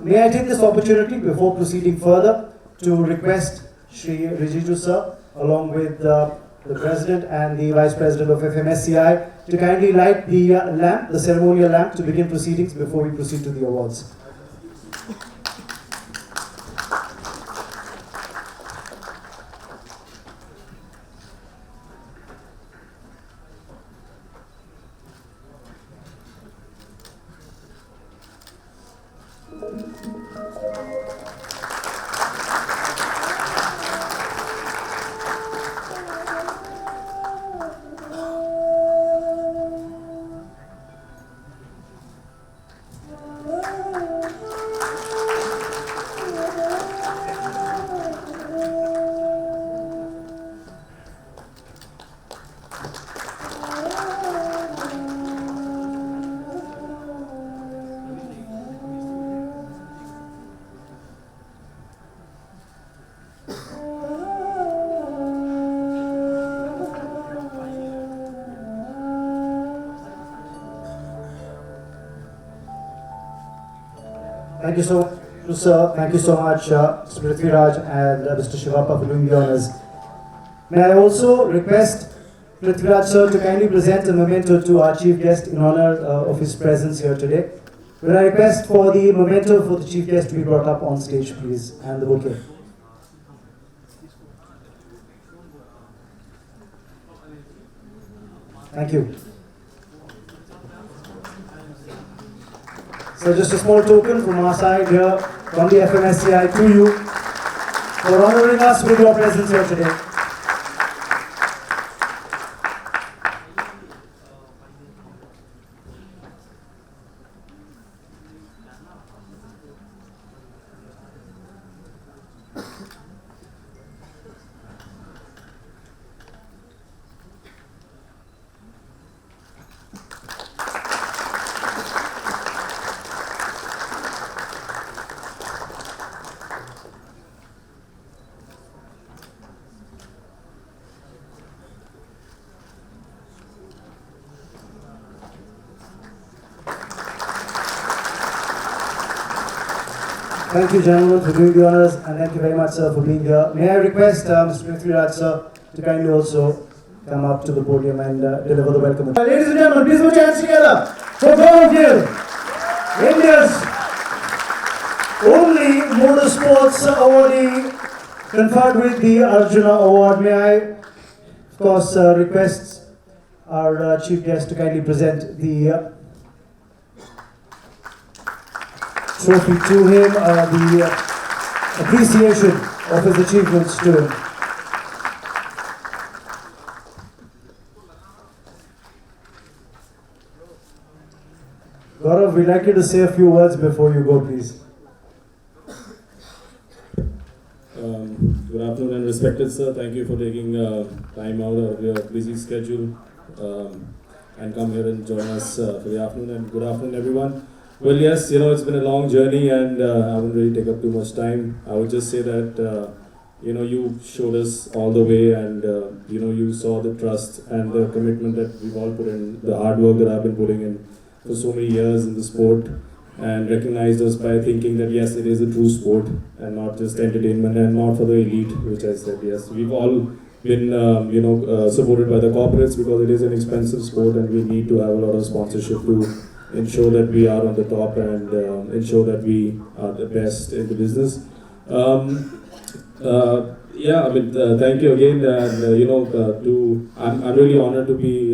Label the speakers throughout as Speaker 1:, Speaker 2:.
Speaker 1: may I take this opportunity before proceeding further to request Shri Rijiju sir, along with the President and the Vice President of FMSCI, to kindly light the lamp, the ceremonial lamp, to begin proceedings before we proceed to the awards. Thank you so much, sir. Thank you so much, Mr. Prithviraj and Mr. Shivappa for doing the honors. May I also request Prithviraj sir to kindly present a memento to our chief guest in honor of his presence here today. Will I request for the memento for the chief guest to be brought up on stage, please, and the bouquet. Thank you. So just a small token from our side here, from the FMSCI to you, for honoring us with your presence here today. Thank you, gentlemen, for doing the honors, and thank you very much, sir, for being here. May I request Mr. Prithviraj, sir, to kindly also come up to the podium and deliver the welcome. Ladies and gentlemen, please put your hands together for both of you. India's only motorsports awardee conferred with the Arjuna Award. May I, of course, request our chief guest to kindly present the trophy to him, the appreciation of his achievements to him. Gaurav, we'd like you to say a few words before you go, please.
Speaker 2: Good afternoon and respected sir, thank you for taking time out of your busy schedule and come here and join us for the afternoon, and good afternoon everyone. Well, yes, it's been a long journey, and I won't really take up too much time. I would just say that, you showed us all the way, and, you saw the trust and the commitment that we've all put in, the hard work that I've been putting in for so many years in the sport, and recognized us by thinking that, yes, it is a true sport and not just entertainment and not for the elite, which I said, yes. We've all been, supported by the corporates because it is an expensive sport, and we need to have a lot of sponsorship to ensure that we are on the top and ensure that we are the best in the business. Thank you again, and I'm really honored to be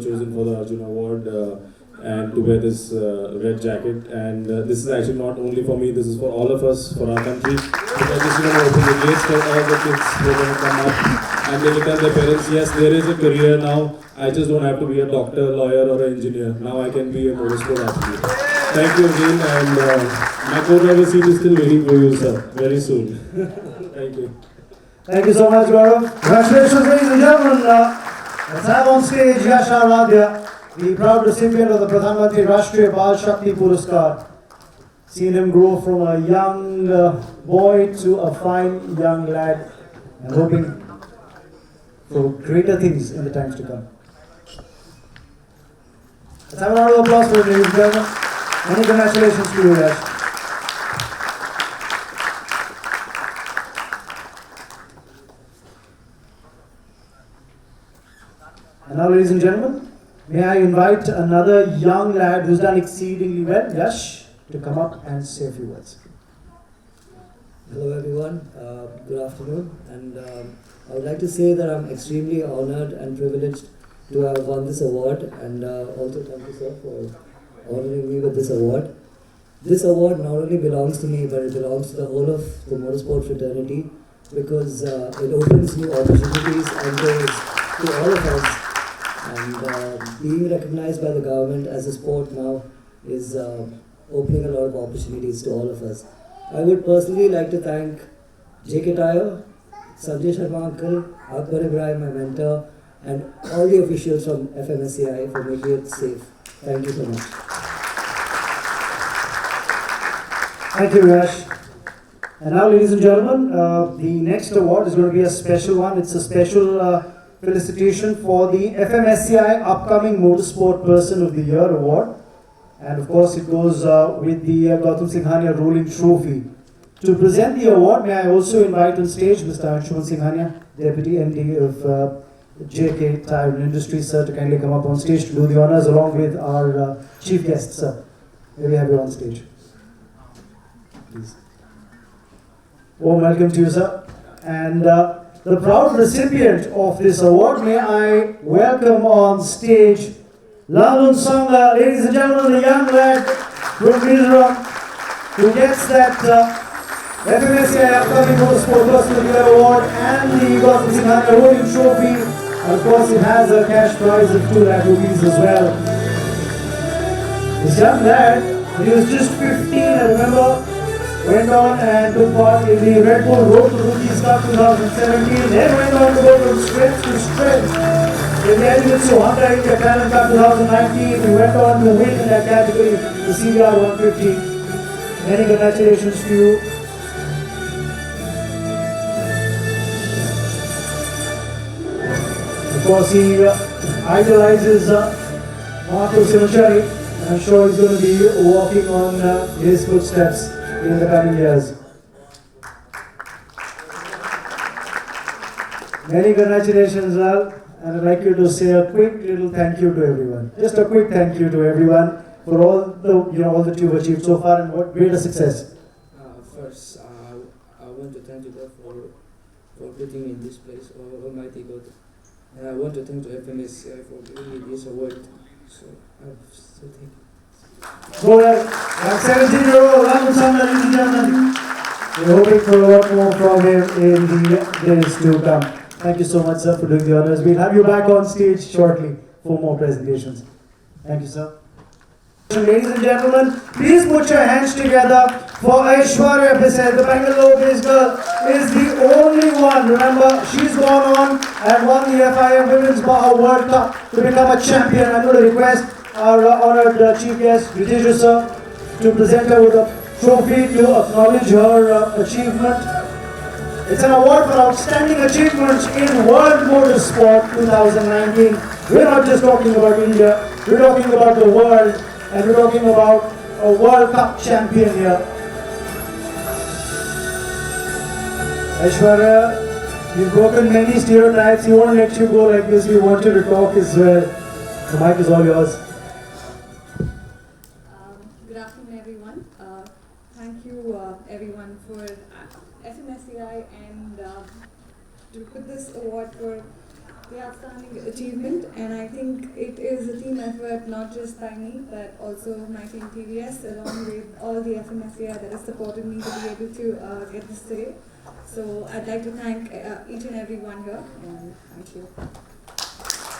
Speaker 2: chosen for the Arjuna Award and to wear this red jacket. And this is actually not only for me; this is for all of us, for our country, because this is going to open the gates for all the kids who are going to come up and they will tell their parents, yes, there is a career now. I just don't have to be a doctor, lawyer, or an engineer. Now I can be a motorsport athlete. Thank you again, and my co-driver seat is still waiting for you, sir, very soon. Thank you.
Speaker 1: Thank you so much, Gaurav. Congratulations, ladies and gentlemen. Let's have on stage Yash Aradhya, the proud recipient of the Pradhan Mantri Rashtriya Bal Shakti Puraskar. Seen him grow from a young boy to a fine young lad, and hoping for greater things in the times to come. Let's have a round of applause for him, ladies and gentlemen. Many congratulations to you, Yash. Now, ladies and gentlemen, may I invite another young lad who's done exceedingly well, Yash, to come up and say a few words.
Speaker 3: Hello everyone, good afternoon, and I would like to say that I'm extremely honored and privileged to have won this award, and also thank you sir for honoring me with this award. This award not only belongs to me, but it belongs to the whole of the motorsport fraternity, because it opens new opportunities and doors to all of us, and being recognized by the government as a sport now is opening a lot of opportunities to all of us. I would personally like to thank JK Tire, Sanjay Sharma uncle, Akbar Ibrahim, my mentor, and all the officials from FMSCI for making it safe. Thank you so much.
Speaker 1: Thank you, Yash. And now, ladies and gentlemen, the next award is going to be a special one. It's a special felicitation for the FMSCI Upcoming Motorsport Person of the Year award. And of course, it goes with the Gautam Singhania Rolling Trophy. To present the award, may I also invite on stage Mr. Anshuman Singhania, Deputy MD of JK Tire and Industries, sir, to kindly come up on stage to do the honors along with our chief guest, sir. May we have you on stage, please. Warm welcome to you, sir. And the proud recipient of this award, may I welcome on stage Lalun Sangha, ladies and gentlemen, the young lad from Mizoram who gets that FMSCI Upcoming Motorsport Person of the Year award and the Gautam Singhania Rolling Trophy. And of course, it has a cash prize of 2 lakh rupees as well. This young lad, when he was just 15, I remember, went on and took part in the Red Bull Road to Rookies Cup 2017, then went on to go from strength to strength. In the Mitsubishi Honda India Talent Cup 2019, we went on to win in that category, the CBR 150. Many congratulations to you. Of course, he idolizes Marco Simachari, and I'm sure he's going to be walking on his footsteps in the coming years. Many congratulations, Lal. And I'd like you to say a quick little thank you to everyone. Just a quick thank you to everyone for all that you've achieved so far and what greater success.
Speaker 3: First, I want to thank you God for putting me in this place, Almighty God. And I want to thank the FMSCI for giving me this award. So I so thank you.
Speaker 1: So that 17-year-old Lalun Sangha, ladies and gentlemen, we're hoping for a lot more from him in the days to come. Thank you so much, sir, for doing the honors. We'll have you back on stage shortly for more presentations. Thank you, sir. Ladies and gentlemen, please put your hands together for Aishwarya Bisset. The Bangalore-based girl is the only one. Remember, she's gone on and won the FIM Women's World Cup to become a champion. I'm going to request our honored chief guest, Vijay sir, to present her with a trophy to acknowledge her achievement. It's an award for outstanding achievements in World Motorsport 2019. We're not just talking about India, we're talking about the world, and we're talking about a World Cup champion here. Aishwarya, you've broken many stereotypes. We won't let you go like this. We want you to talk as well. The mic is all yours.
Speaker 4: Good afternoon, everyone. Thank you, everyone, for FMSCI and to put this award for the outstanding achievement. And I think it is a team effort, not just by me, but also my team TVS, along with all the FMSCI that has supported me to be able to get this today. So I'd like to thank each and every one here, and thank you.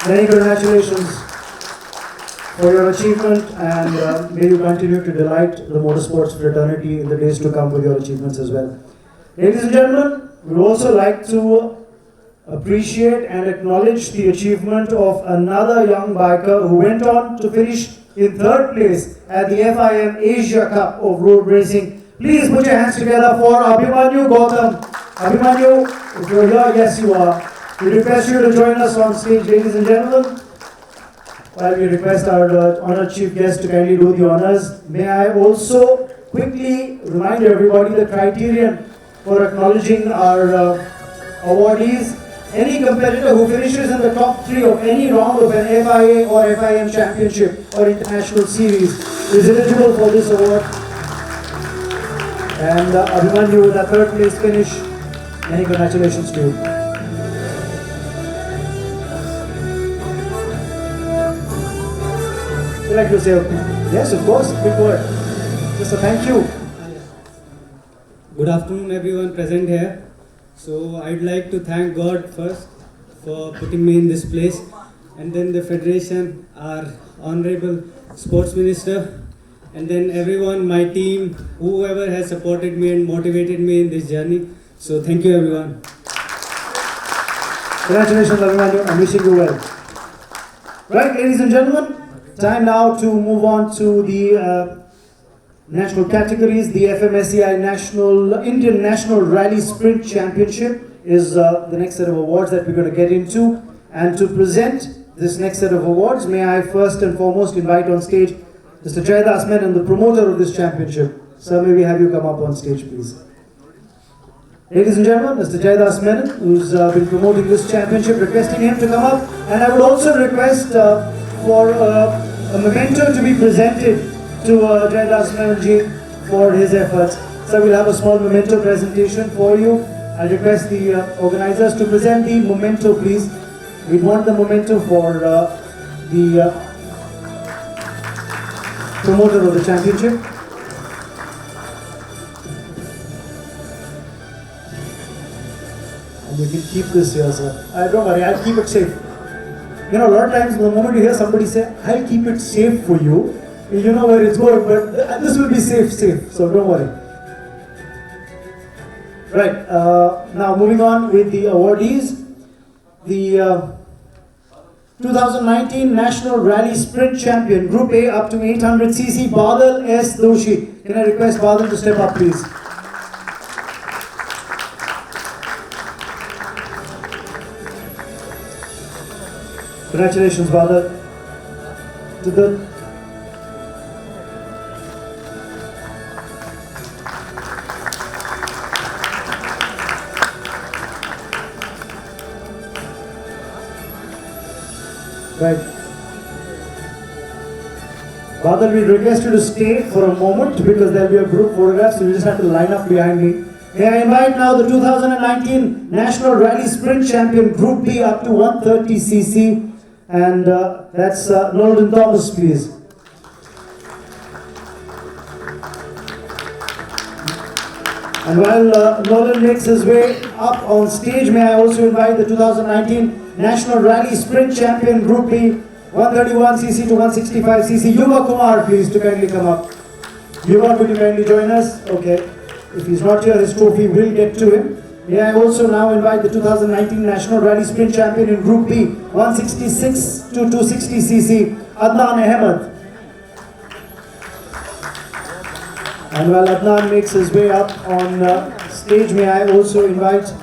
Speaker 1: Many congratulations for your achievement, and may you continue to delight the motorsports fraternity in the days to come with your achievements as well. Ladies and gentlemen, we would also like to appreciate and acknowledge the achievement of another young biker who went on to finish in 3rd place at the FIM Asia Cup of Road Racing. Please put your hands together for Abhimanyu Gautam. Abhimanyu, if you're here, yes you are. We request you to join us on stage, ladies and gentlemen. While we request our honored chief guest to kindly do the honors, may I also quickly remind everybody the criterion for acknowledging our awardees Any competitor who finishes in the top 3 of any round of an FIA or FIM championship or international series is eligible for this award. And Abhimanyu with a 3rd place finish. Many congratulations to you. Would you like to say, yes, of course, big word. Just a thank you.
Speaker 5: Good afternoon, everyone present here. So I'd like to thank God first for putting me in this place, and then the Federation, our Honorable Sports Minister, and then everyone, my team, whoever has supported me and motivated me in this journey. So thank you, everyone.
Speaker 1: Congratulations, Abhimanyu. I'm wishing you well. Right, ladies and gentlemen, time now to move on to the national categories. The FMSCI Indian National Rally Sprint Championship is the next set of awards that we're going to get into. And to present this next set of awards, may I first and foremost invite on stage Mr. Jaidas Menon, the promoter of this championship. Sir, may we have you come up on stage, please. Ladies and gentlemen, Mr. Jaidas Menon, who's been promoting this championship, requesting him to come up. And I would also request for a memento to be presented to Jaidas Menonji for his efforts. So we'll have a small memento presentation for you. I request the organizers to present the memento, please. We want the memento for the promoter of the championship. And you can keep this here, sir. Don't worry, I'll keep it safe. You know, a lot of times the moment you hear somebody say, I'll keep it safe for you, you know where it's going, but this will be safe, so don't worry. Right, now moving on with the awardees. The 2019 National Rally Sprint Champion, Group A up to 800cc, Badal S. Doshi. Can I request Badal to step up, please? Congratulations, Badal. To the right. Badal, we request you to stay for a moment because there will be a group photograph, so you just have to line up behind me. May I invite now the 2019 National Rally Sprint Champion, Group B up to 130cc, and that's Nolan Thomas, please. And while Nolan makes his way up on stage, may I also invite the 2019 National Rally Sprint Champion, Group B, 131cc to 165cc, Yuva Kumar, please, to kindly come up. Yuva, could you kindly join us? Okay. If he's not here, his trophy will get to him. May I also now invite the 2019 National Rally Sprint Champion in Group B, 166 to 260cc, Adnan Ahmed. And while Adnan makes his way up on stage, may I also invite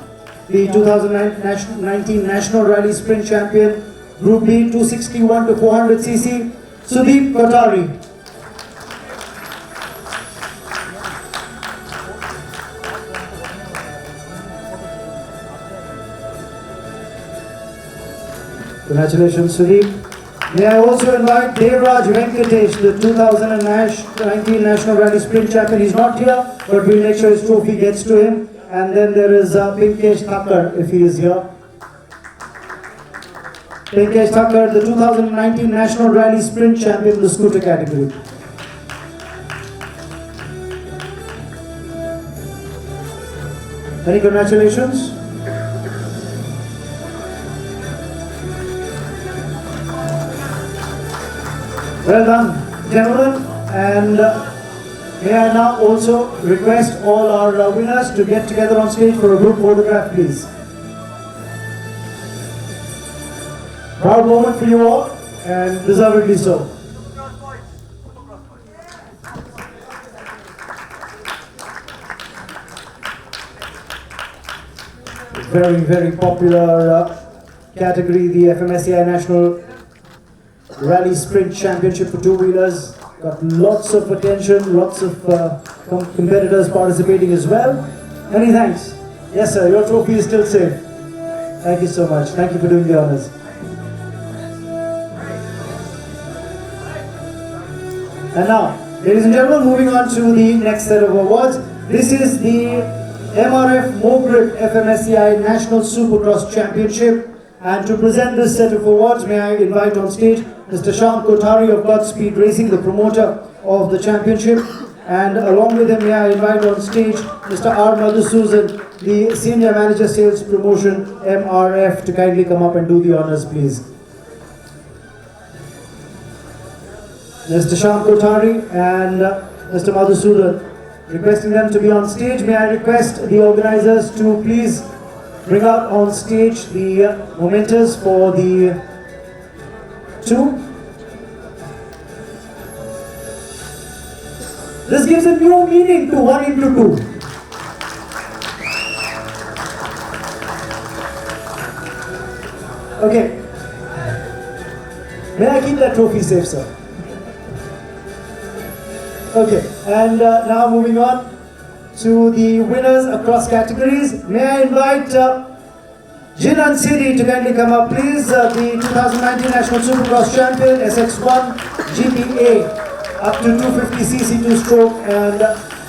Speaker 1: the 2019 National Rally Sprint Champion, Group B, 261 to 400cc, Sudeep Kothari. Congratulations, Sudeep. May I also invite Devraj Venkatesh, the 2019 National Rally Sprint Champion. He's not here, but we'll make sure his trophy gets to him. And then there is Pinkesh Thakkar, if he is here. Pinkesh Thakkar, the 2019 National Rally Sprint Champion in the scooter category. Many congratulations. Well done, gentlemen, and may I now also request all our winners to get together on stage for a group photograph, please. Proud moment for you all, and deservedly so. Very, very popular category, the FMSCI National Rally Sprint Championship for two-wheelers. Got lots of attention, lots of competitors participating as well. Many thanks. Yes, sir, your trophy is still safe. Thank you so much. Thank you for doing the honors. And now, ladies and gentlemen, moving on to the next set of awards. This is the MRF Mogrip FMSCI National Supercross Championship. And to present this set of awards, may I invite on stage Mr. Shyam Kothari of Godspeed Racing, the promoter of the championship. And along with him, may I invite on stage Mr. R. Madhusudan, the Senior Manager Sales Promotion, MRF, to kindly come up and do the honors, please. Mr. Shyam Kothari and Mr. Madhusudan, requesting them to be on stage. May I request the organizers to please bring out on stage the momentous for the two. This gives a new meaning to 1 into 2. Okay. May I keep that trophy safe, sir? Okay, and now moving on to the winners across categories. May I invite Jinan Siri to kindly come up, please. The 2019 National Supercross Champion, SX1 GPA, up to 250cc 2-stroke and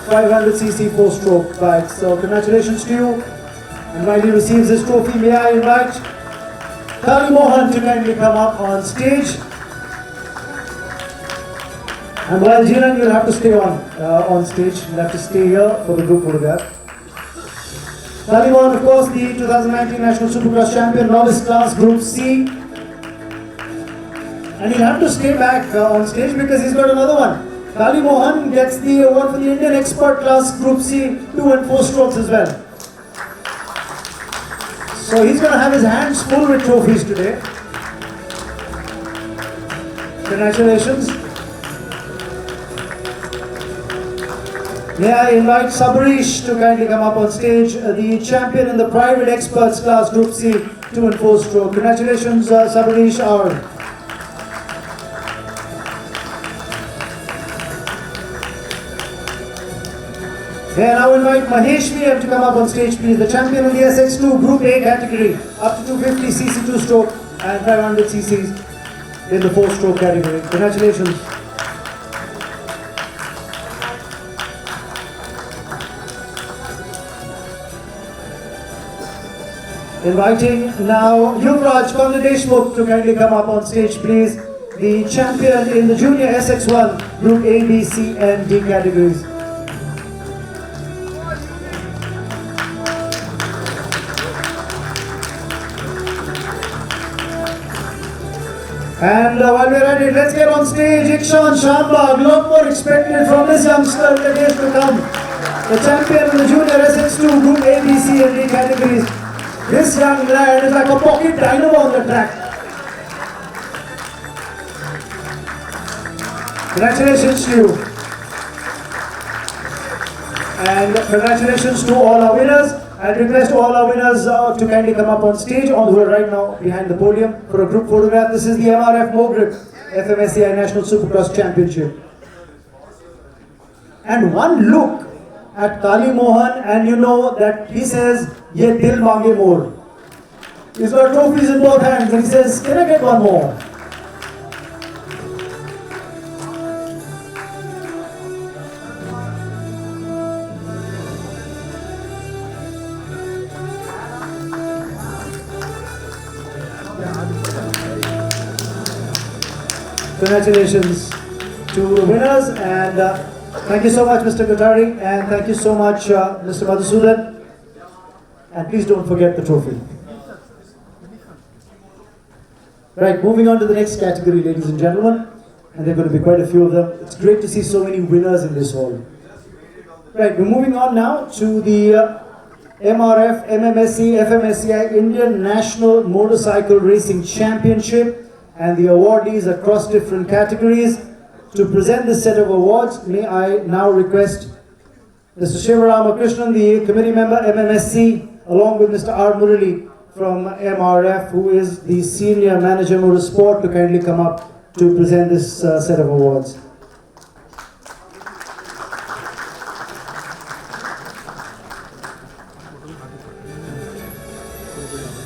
Speaker 1: 500cc 4-stroke bikes. So congratulations to you. And while he receives this trophy, may I invite Kali Mohan to kindly come up on stage. And while Jinan, you'll have to stay on stage. You'll have to stay here for the group photograph. Kali Mohan, of course, the 2019 National Supercross Champion, novice class, Group C. And he'll have to stay back on stage because he's got another one. Kali Mohan gets the award for the Indian Expert Class Group C 2 and 4 strokes as well. So he's going to have his hands full with trophies today. Congratulations. May I invite Sabarish to kindly come up on stage, the champion in the Private Experts Class Group C 2 and 4 stroke. Congratulations, Sabarish R. May I now invite Mahesh VM to come up on stage, please. The champion in the SX2 Group A category, up to 250cc 2-stroke and 500cc in the 4-stroke category. Congratulations. Inviting now Yuvraj Deshmukh to kindly come up on stage, please. The champion in the Junior SX1 Group A, B, C and D categories. And while we're at it, let's get on stage Ikshan Shambag. A lot more expected from this youngster in the days to come. The champion in the Junior SX2 Group A, B, C and D categories. This young lad is like a pocket dynamo on the track. Congratulations to you. And congratulations to all our winners. I request all our winners to kindly come up on stage, who are right now behind the podium for a group photograph. This is the MRF Mogrip FMSCI National Supercross Championship. And one look at Kali Mohan and you know that he says, "Ye dil mange more." He's got trophies in both hands and he says, "Can I get one more?" Congratulations to the winners, and thank you so much, Mr. Kothari, and thank you so much, Mr. Madhusudan. And please don't forget the trophy. Right, moving on to the next category, ladies and gentlemen, and there are going to be quite a few of them. It's great to see so many winners in this hall. Right, we're moving on now to the MRF, MMSC, FMSCI Indian National Motorcycle Racing Championship, and the awardees across different categories. To present this set of awards, may I now request Mr. Shivaramakrishnan, the committee member, MMSC, along with Mr. R. Murali from MRF, who is the Senior Manager Motorsport, to kindly come up to present this set of awards.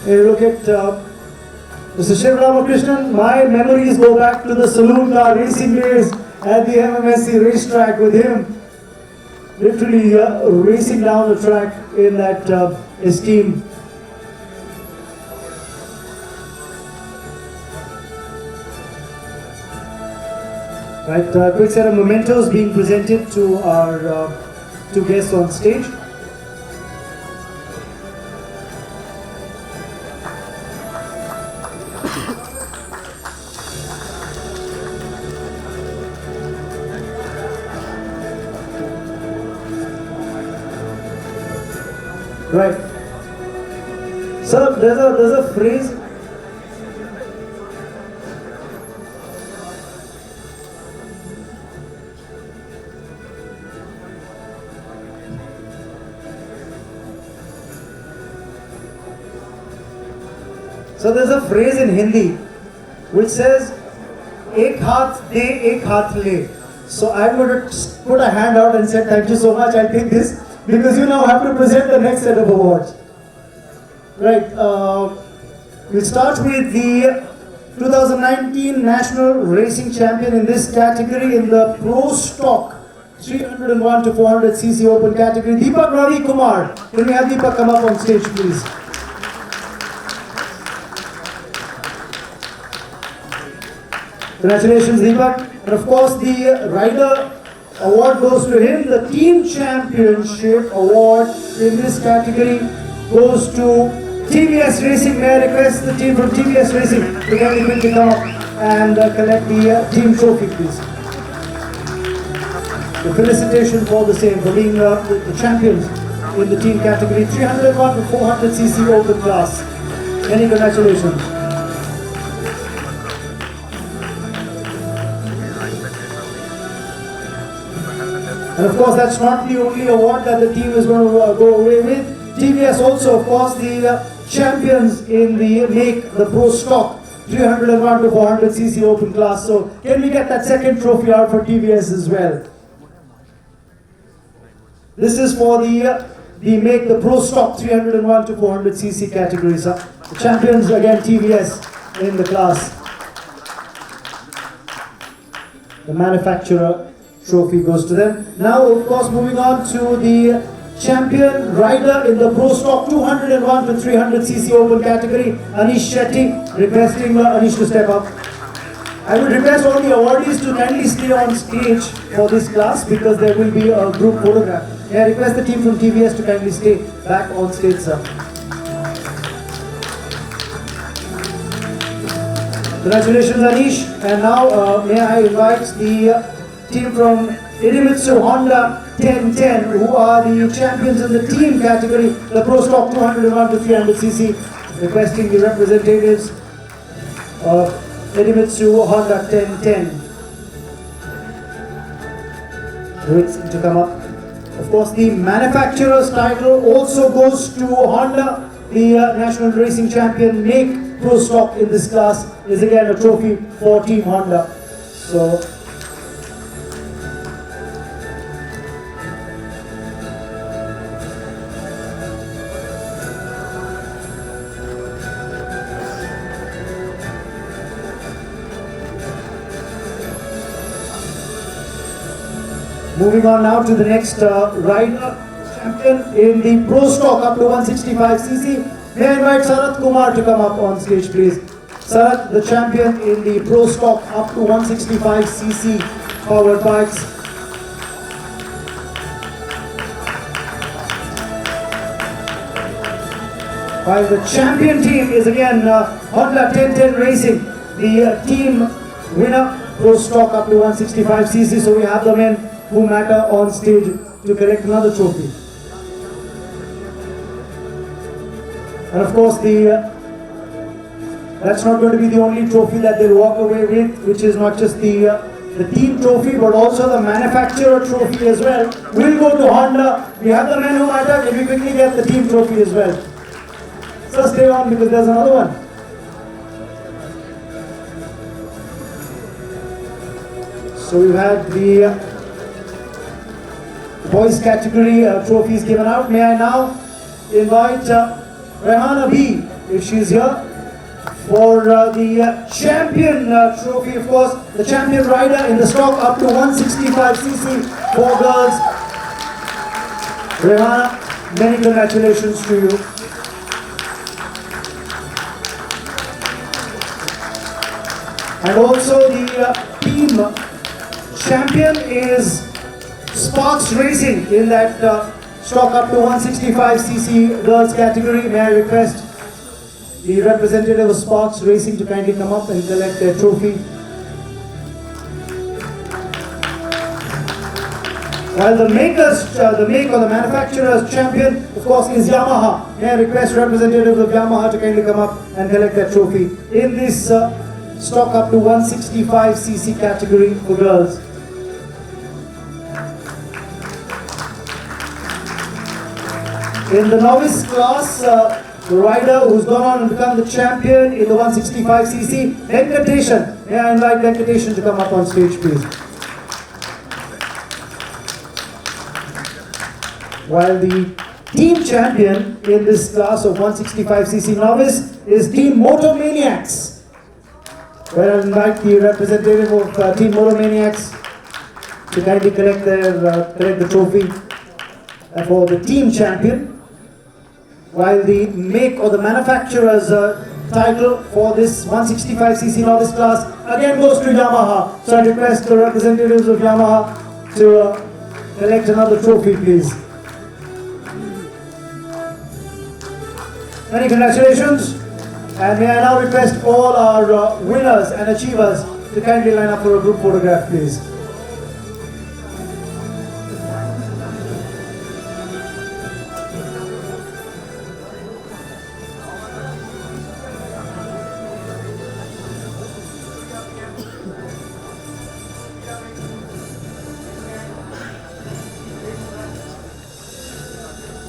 Speaker 1: You look at Mr. Shiv Ramakrishnan, my memories go back to the saloon car racing days at the FMSCI racetrack with him, literally racing down the track in that esteem. Right, quick set of mementos being presented to our two guests on stage. Right. So there's a phrase. So there's a phrase in Hindi which says, "Ek haath de, ek haath le." So I'm going to put a hand out and say, "Thank you so much. I'll take this." Because you now have to present the next set of awards. Right, we'll start with the 2019 National Racing Champion in this category in the Pro Stock 301 to 400cc open category, Deepak Ravi Kumar. Can we have Deepak come up on stage, please? Congratulations, Deepak. And of course, the rider award goes to him. The team championship award in this category goes to TVS Racing. May I request the team from TVS Racing to kindly come up and collect the team trophy, please. The felicitation for the same, for being the champions in the team category 301 to 400cc open class. Many congratulations. And of course, that's not the only award that the team is going to go away with. TVS also, of course, the champions in the make the Pro Stock 301 to 400cc open class. So, can we get that second trophy out for TVS as well? This is for the make the Pro Stock 301 to 400cc categories. The champions again, TVS in the class. The manufacturer trophy goes to them. Now, of course, moving on to the champion rider in the Pro Stock 201 to 300cc open category, Anish Shetty. Requesting Anish to step up. I would request all the awardees to kindly stay on stage for this class because there will be a group photograph. May I request the team from TVS to kindly stay back on stage, sir. Congratulations, Anish. And now, may I invite the team from Idemitsu Honda 1010, who are the champions in the team category, the Pro Stock 201 to 300cc, requesting the representatives of Idemitsu Honda 1010 to come up. Of course, the manufacturer's title also goes to Honda. The National Racing Champion make Pro Stock in this class is again a trophy for Team Honda. So, moving on now to the next rider champion in the Pro Stock up to 165cc. May I invite Sarat Kumar to come up on stage, please. Sarat, the champion in the Pro Stock up to 165cc powered bikes. While the champion team is again Honda 1010 Racing, the team winner Pro Stock up to 165cc. So we have the men who matter on stage to collect another trophy. And of course, that's not going to be the only trophy that they'll walk away with, which is not just the team trophy, but also the manufacturer trophy as well. We'll go to Honda. We have the men who matter. Can we quickly get the team trophy as well? So stay on because there's another one. So we've had the boys category trophies given out. May I now invite Rehan Abhi if she's here, for the champion trophy, of course, the champion rider in the stock up to 165cc for girls. Rehana, many congratulations to you. And also the team champion is Sparks Racing in that stock up to 165cc girls category. May I request the representative of Sparks Racing to kindly come up and collect their trophy. While the manufacturer's champion, of course, is Yamaha. May I request representatives of Yamaha to kindly come up and collect that trophy in this stock up to 165cc category for girls. In the novice class, the rider who's gone on and become the champion in the 165cc, Venkateshan. May I invite Venkateshan to come up on stage, please. While the team champion in this class of 165cc novice is Team Motomaniacs. Where I invite the representative of Team Motomaniacs to kindly collect the trophy for the team champion. While the make or the manufacturer's title for this 165cc novice class again goes to Yamaha. So I request the representatives of Yamaha to collect another trophy, please. Many congratulations. And may I now request all our winners and achievers to kindly line up for a group photograph, please.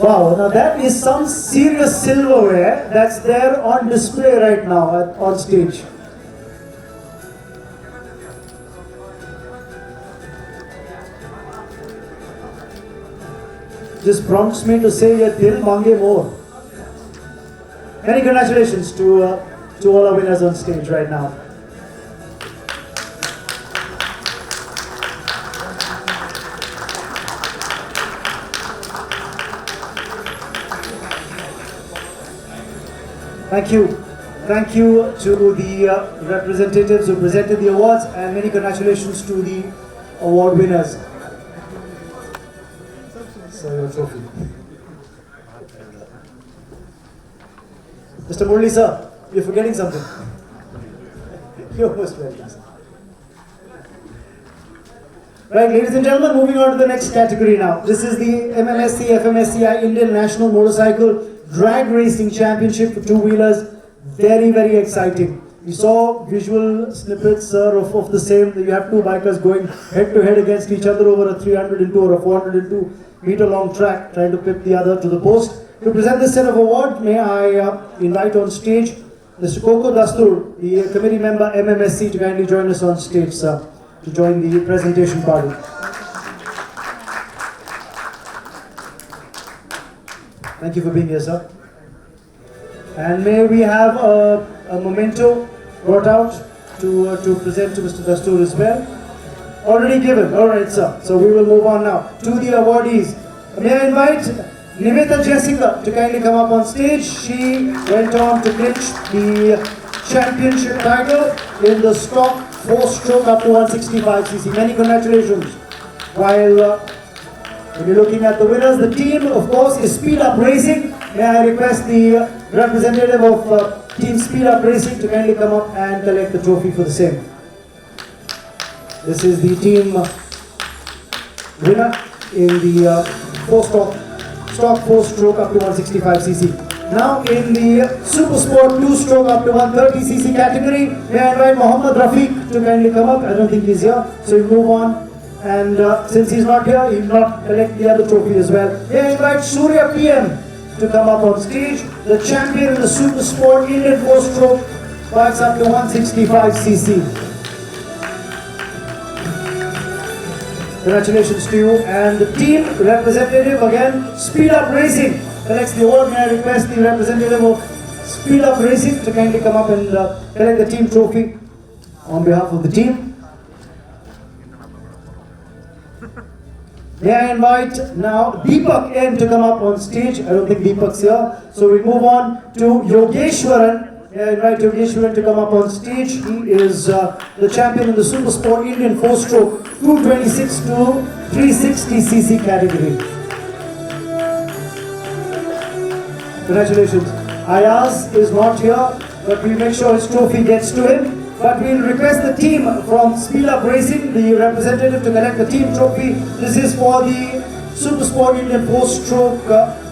Speaker 1: Wow, now that is some serious silverware that's there on display right now on stage. Just prompts me to say, "Ye dil mange more." Many congratulations to all our winners on stage right now. Thank you. Thank you to the representatives who presented the awards, and many congratulations to the award winners. So your trophy. Mr. Murli sir, you're forgetting something. You're most welcome, sir. Right, ladies and gentlemen, moving on to the next category now. This is the FMSCI Indian National Motorcycle Drag Racing Championship for two-wheelers. Very, very exciting. We saw visual snippets, sir, of the same. You have two bikers going head-to-head against each other over a 302 or a 402 meter long track, trying to pip the other to the post. To present this set of awards, may I invite on stage Mr. Koko Dastur, the committee member MMSC, to kindly join us on stage, sir, to join the presentation party. Thank you for being here, sir. And may we have a memento brought out to present to Mr. Dastur as well. Already given. All right, sir. So we will move on now to the awardees. May I invite Nimita Jessica to kindly come up on stage. She went on to clinch the championship title in the stock 4-stroke up to 165cc. Many congratulations. While when you're looking at the winners, the team, of course, is Speed Up Racing. May I request the representative of Team Speed Up Racing to kindly come up and collect the trophy for the same. This is the team winner in the stock 4-stroke up to 165cc. Now in the Super Sport 2-stroke up to 130cc category, may I invite Mohammad Rafiq to kindly come up. I don't think he's here, so we move on. And since he's not here, he will not collect the other trophy as well. May I invite Surya PM to come up on stage. The champion in the Super Sport Indian 4-stroke bikes up to 165cc. Congratulations to you. And the team representative again, Speed Up Racing, collects the award. May I request the representative of Speed Up Racing to kindly come up and collect the team trophy on behalf of the team. May I invite now Deepak N to come up on stage. I don't think Deepak's here. So we move on to Yogeshwaran. May I invite Yogeshwaran to come up on stage. He is the champion in the Super Sport Indian 4-stroke 226 to 360cc category. Congratulations. Ayaz is not here, but we'll make sure his trophy gets to him. But we'll request the team from Speed Up Racing, the representative, to collect the team trophy. This is for the Super Sport Indian 4-stroke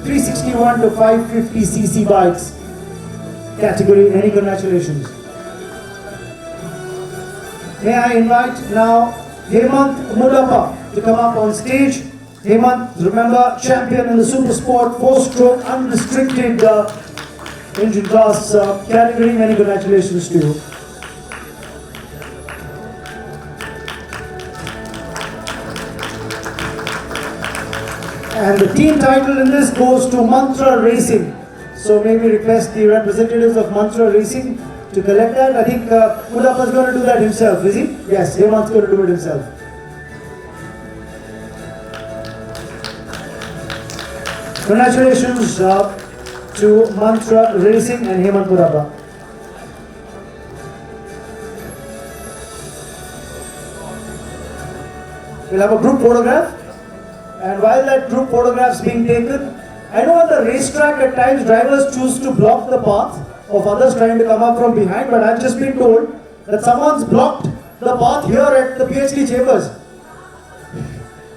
Speaker 1: 361 to 550cc bikes category. Many congratulations. May I invite now Hemant Mudappa to come up on stage. Hemant, remember, champion in the Super Sport 4-stroke unrestricted engine class category. Many congratulations to you. And the team title in this goes to Mantra Racing. So may we request the representatives of Mantra Racing to collect that. I think Mudappa is going to do that himself, is he? Yes, Hemant's going to do it himself. Congratulations to Mantra Racing and Hemant Mudappa. We'll have a group photograph. And while that group photograph is being taken, I know on the racetrack at times drivers choose to block the path of others trying to come up from behind, but I've just been told that someone's blocked the path here at the PhD chambers.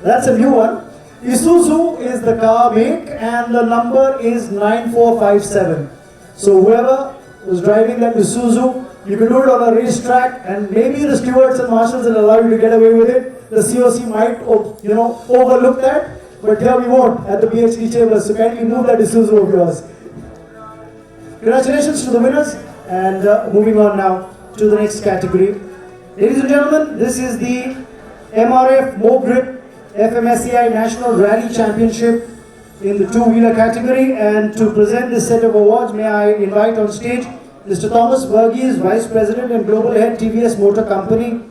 Speaker 1: That's a new one. Isuzu is the car make and the number is 9457. So whoever was driving that Isuzu, you can do it on a racetrack and maybe the stewards and marshals will allow you to get away with it. The COC might, overlook that, but here we won't at the PhD chambers. So kindly move that Isuzu of yours. Congratulations to the winners, and moving on now to the next category. Ladies and gentlemen, this is the MRF Mogrip FMSCI National Rally Championship in the two-wheeler category, and to present this set of awards, may I invite on stage Mr. Thomas Verghese, Vice President and Global Head, TVS Motor Company.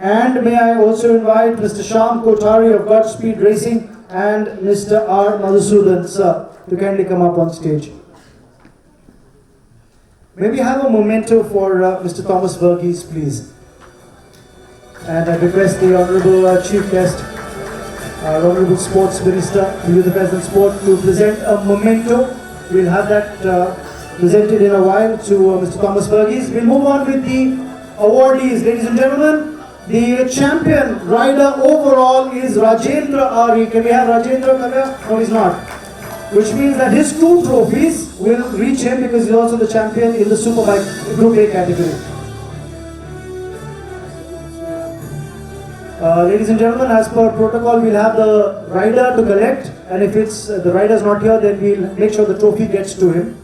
Speaker 1: And may I also invite Mr. Shyam Kothari of Godspeed Racing and Mr. R. Madhusudan, sir, to kindly come up on stage. May we have a memento for Mr. Thomas Verghese, please. And I request the Honorable Chief Guest, Honorable Sports Minister, to Youth Affairs and Sport, to present a memento. We'll have that presented in a while to Mr. Thomas Verghese. We'll move on with the awardees. Ladies and gentlemen, the champion rider overall is Rajendra Ari. Can we have Rajendra come here? No, he's not. Which means that his 2 trophies will reach him because he's also the champion in the Superbike Group A category. Ladies and gentlemen, as per protocol, we'll have the rider to collect, and if it's the rider's not here, then we'll make sure the trophy gets to him.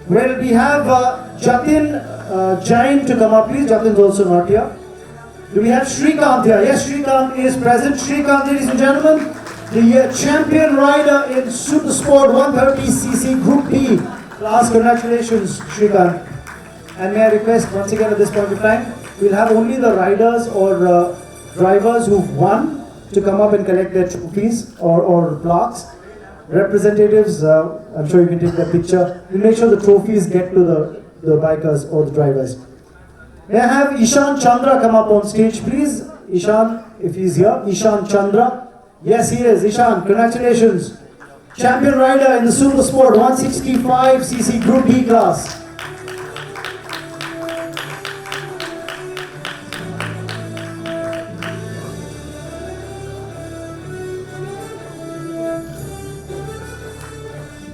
Speaker 1: Well, we have Jatin Jain to come up, please. Jatin's also not here. Do we have Shrikant here? Yes, Shrikant is present. Shrikant, ladies and gentlemen, the champion rider in Super Sport 130cc Group B class. Congratulations, Shrikant. And may I request once again at this point in time, we'll have only the riders or drivers who've won to come up and collect their trophies or plaques. Representatives, I'm sure you can take that picture. We'll make sure the trophies get to the bikers or the drivers. May I have Ishan Chandra come up on stage, please? Ishan, if he's here. Ishan Chandra. Yes, he is. Ishan, congratulations. Champion rider in the Super Sport 165cc Group B class.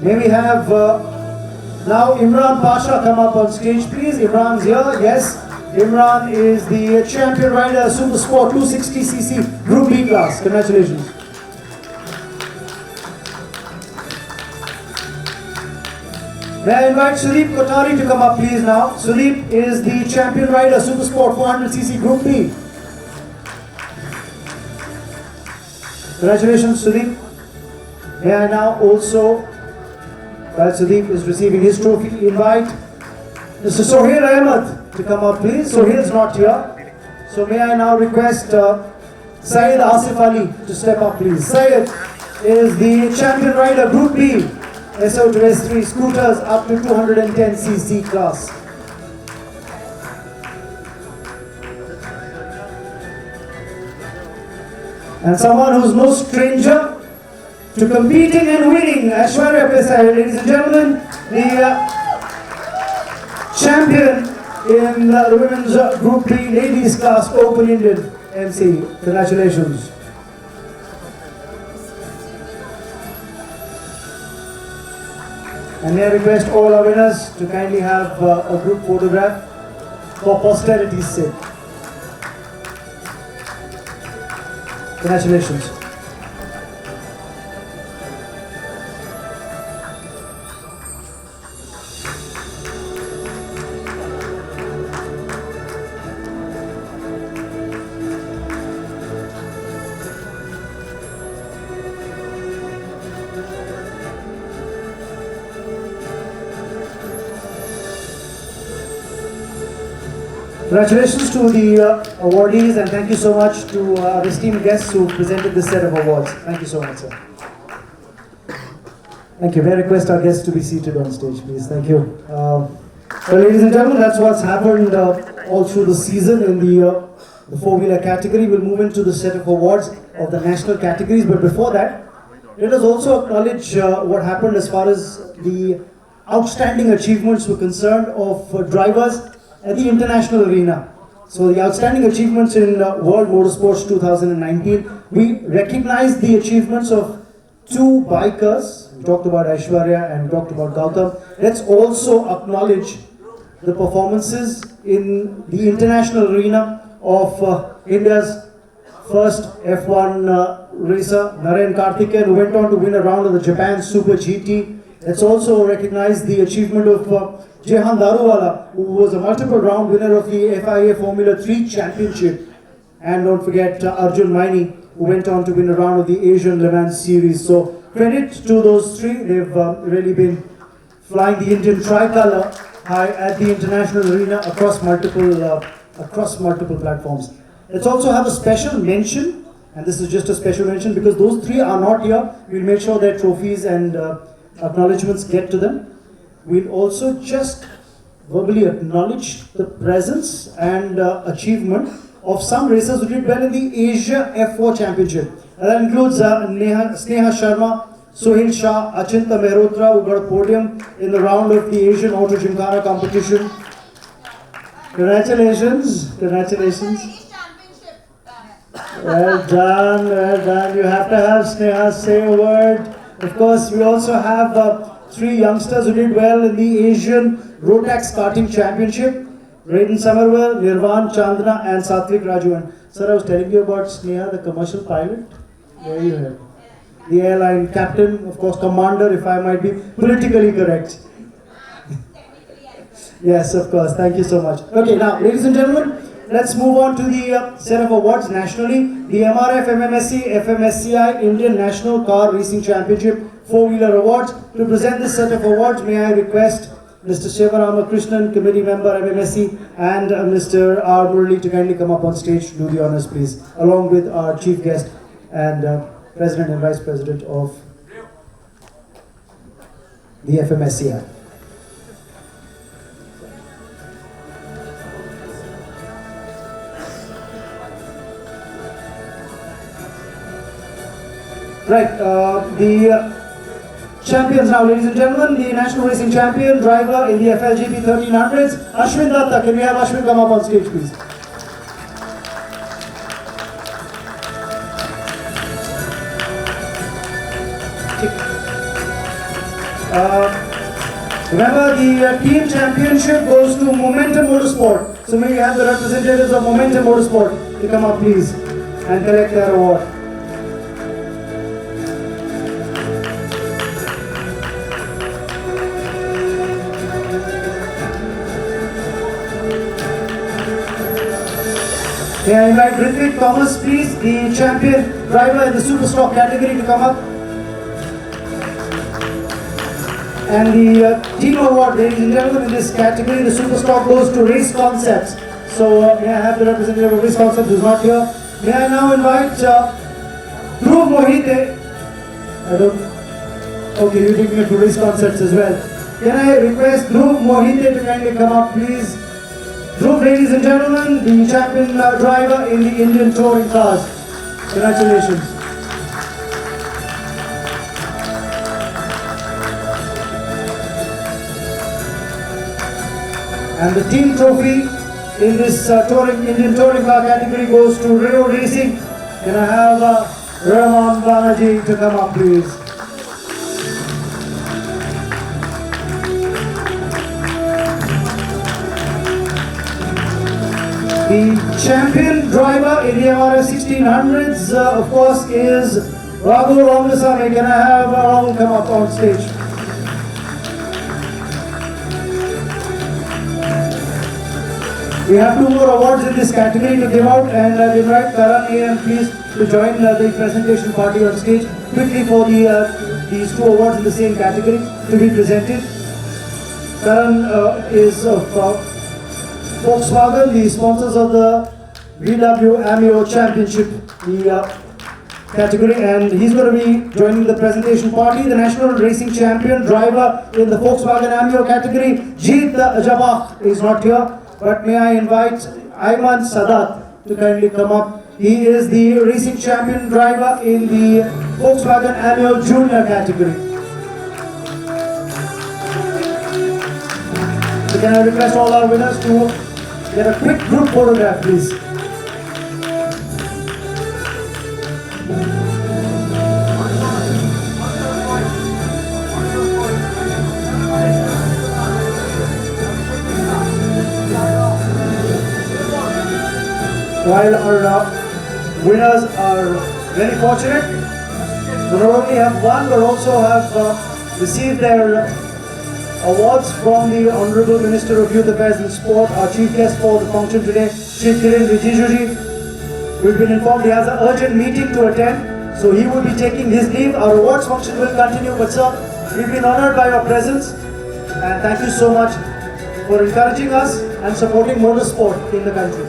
Speaker 1: May we have now Imran Pasha come up on stage, please? Imran's here. Yes. Imran is the champion rider, Super Sport 260cc Group B class. Congratulations. May I invite Sudeep Kothari to come up, please, now. Sudeep is the champion rider, Super Sport 400cc Group B. Congratulations, Sudeep. May I now also while Sudeep is receiving his trophy, invite Mr. Sohail Ahmed to come up, please. Sohail's not here. So may I now request Syed Asif Ali to step up, please. Syed is the champion rider, Group B, SO to S3 scooters up to 210cc class. And someone who's no stranger to competing and winning, Aishwarya Pesai, ladies and gentlemen, the champion in the women's Group B ladies class Open Indian MC. Congratulations. And may I request all our winners to kindly have a group photograph for posterity's sake. Congratulations. Congratulations to the awardees, and thank you so much to our esteemed guests who presented this set of awards. Thank you so much, sir. Thank you. May I request our guests to be seated on stage, please. Thank you. Well, ladies and gentlemen, that's what's happened all through the season in the four-wheeler category. We'll move into the set of awards of the national categories, but before that, let us also acknowledge what happened as far as the outstanding achievements were concerned of drivers at the international arena. So the outstanding achievements in World Motorsports 2019, we recognize the achievements of two bikers. We talked about Aishwarya and we talked about Gautam. Let's also acknowledge the performances in the international arena of India's first F1 racer, Narayan Karthikeyan, who went on to win a round of the Japan Super GT. Let's also recognize the achievement of Jehan Daruwala, who was a multiple round winner of the FIA Formula 3 Championship. And don't forget Arjun Maini, who went on to win a round of the Asian Le Mans Series. So credit to those three. They've really been flying the Indian tricolour high at the international arena across multiple platforms. Let's also have a special mention, and this is just a special mention because those three are not here. We'll make sure their trophies and acknowledgements get to them. We'll also just verbally acknowledge the presence and achievement of some racers who did well in the Asia F4 Championship. And that includes Sneha Sharma, Sohail Shah, Achinta Mehrotra, who got a podium in the round of the Asian Auto Gymkhana competition. Congratulations, congratulations. Well done, well done. You have to have Sneha say a word. Of course, we also have three youngsters who did well in the Asian Rotax Karting Championship. Raiden Samarwal, Nirvan Chandana and Satvik Raju. And sir, I was telling you about Sneha, the commercial pilot. There you have. The airline captain, of course, commander, if I might be politically correct. Yes, of course. Thank you so much. Okay, now, ladies and gentlemen, let's move on to the set of awards nationally. The MRF, MMSC, FMSCI Indian National Car Racing Championship Four-Wheeler Awards. To present this set of awards, may I request Mr. Shivarama Krishnan, Committee Member, MMSC, and Mr. R. Murali to kindly come up on stage to do the honors, please, along with our Chief Guest and President and Vice President of the FMSCI. Right, the champions now, ladies and gentlemen, the National Racing Champion driver in the FLGP 1300s, Ashwin Datta. Can we have Ashwin come up on stage, please? Remember, the team championship goes to Momentum Motorsport. So may we have the representatives of Momentum Motorsport to come up, please, and collect their award. May I invite Ritwik Thomas, please, the champion driver in the Super Stock category, to come up. And the team award, ladies and gentlemen, in this category, the Super Stock goes to Race Concepts. So may I have the representative of Race Concepts who's not here. May I now invite Dhruv Mohite. Okay, you're taking it to Race Concepts as well. Can I request Dhruv Mohite to kindly come up, please? Dhruv, ladies and gentlemen, the champion driver in the Indian touring cars. Congratulations. And the team trophy in this Indian touring car category goes to Rio Racing. Can I have Rahman Banerjee to come up, please? The champion driver in the MRF 1600s, of course, is Raghu Ramasamy. Can I have Rahul come up on stage? We have 2 more awards in this category to give out, and I'll invite Karan and please to join the presentation party on stage quickly for these 2 awards in the same category to be presented. Karan is of Volkswagen, the sponsors of the VW AMIO Championship category, and he's going to be joining the presentation party. The national racing champion driver in the Volkswagen AMIO category, Jeet Jabak, is not here. But may I invite Ayman Sadat to kindly come up. He is the racing champion driver in the Volkswagen AMIO Junior category. So can I request all our winners to get a quick group photograph, please. While our winners are very fortunate to not only have won but also have received their awards from the Honorable Minister of Youth Affairs and Sport, our chief guest for the function today, Shri Kiren Rijiju. We've been informed he has an urgent meeting to attend, so he will be taking his leave. Our awards function will continue, but sir, we've been honored by your presence, and thank you so much for encouraging us and supporting motorsport in the country.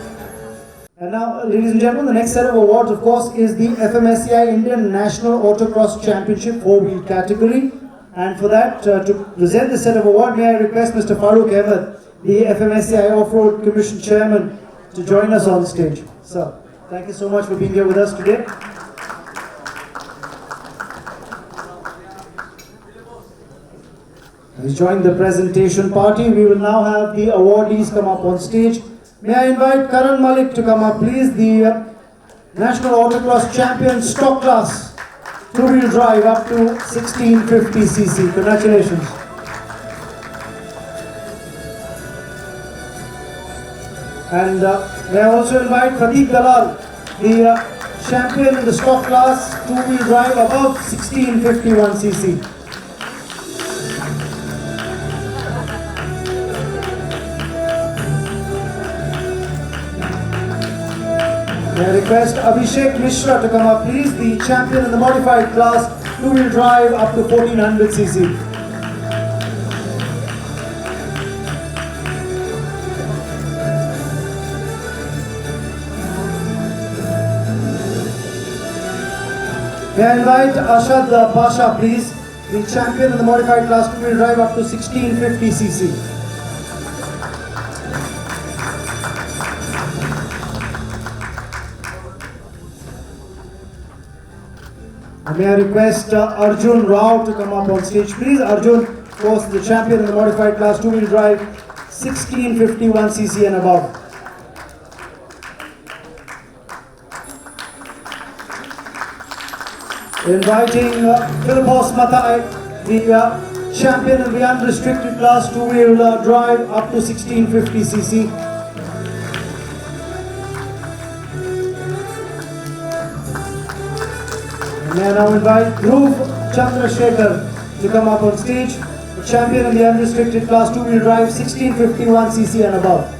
Speaker 1: And now, ladies and gentlemen, the next set of awards, of course, is the FMSCI Indian National Autocross Championship 4-wheel category. And for that, to present the set of award, may I request Mr. Farooq Ahmed, the FMSCI Off-Road Commission Chairman, to join us on stage. Sir, thank you so much for being here with us today. He's joined the presentation party. We will now have the awardees come up on stage. May I invite Karan Malik to come up, please, the National Autocross Champion Stock Class, 2-wheel drive up to 1650cc. Congratulations. And may I also invite Pradeep Dalal, the champion in the stock class, 2-wheel drive above 1651cc. May I request Abhishek Mishra to come up, please, the champion in the modified class, 2-wheel drive up to 1400cc. May I invite Ashad Pasha, please, the champion in the modified class, 2-wheel drive up to 1650cc. May I request Arjun Rao to come up on stage, please. Arjun, of course, the champion in the modified class, 2-wheel drive, 1651cc and above. Inviting Philippos Matai, the champion in the unrestricted class, 2-wheel drive, up to 1650cc. May I now invite Dhruv Chandrasekhar to come up on stage, the champion in the unrestricted class, 2-wheel drive, 1651cc and above.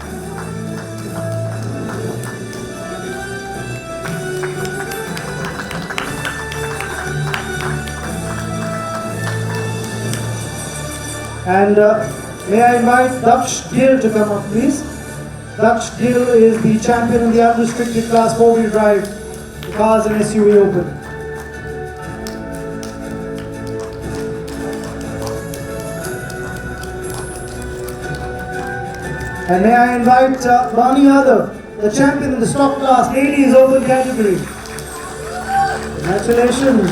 Speaker 1: And may I invite Daksh Gill to come up, please. Daksh Gill is the champion in the unrestricted class 4-wheel drive cars and SUV Open. And may I invite Bani Yadav, the champion in the stock class ladies Open category. Congratulations.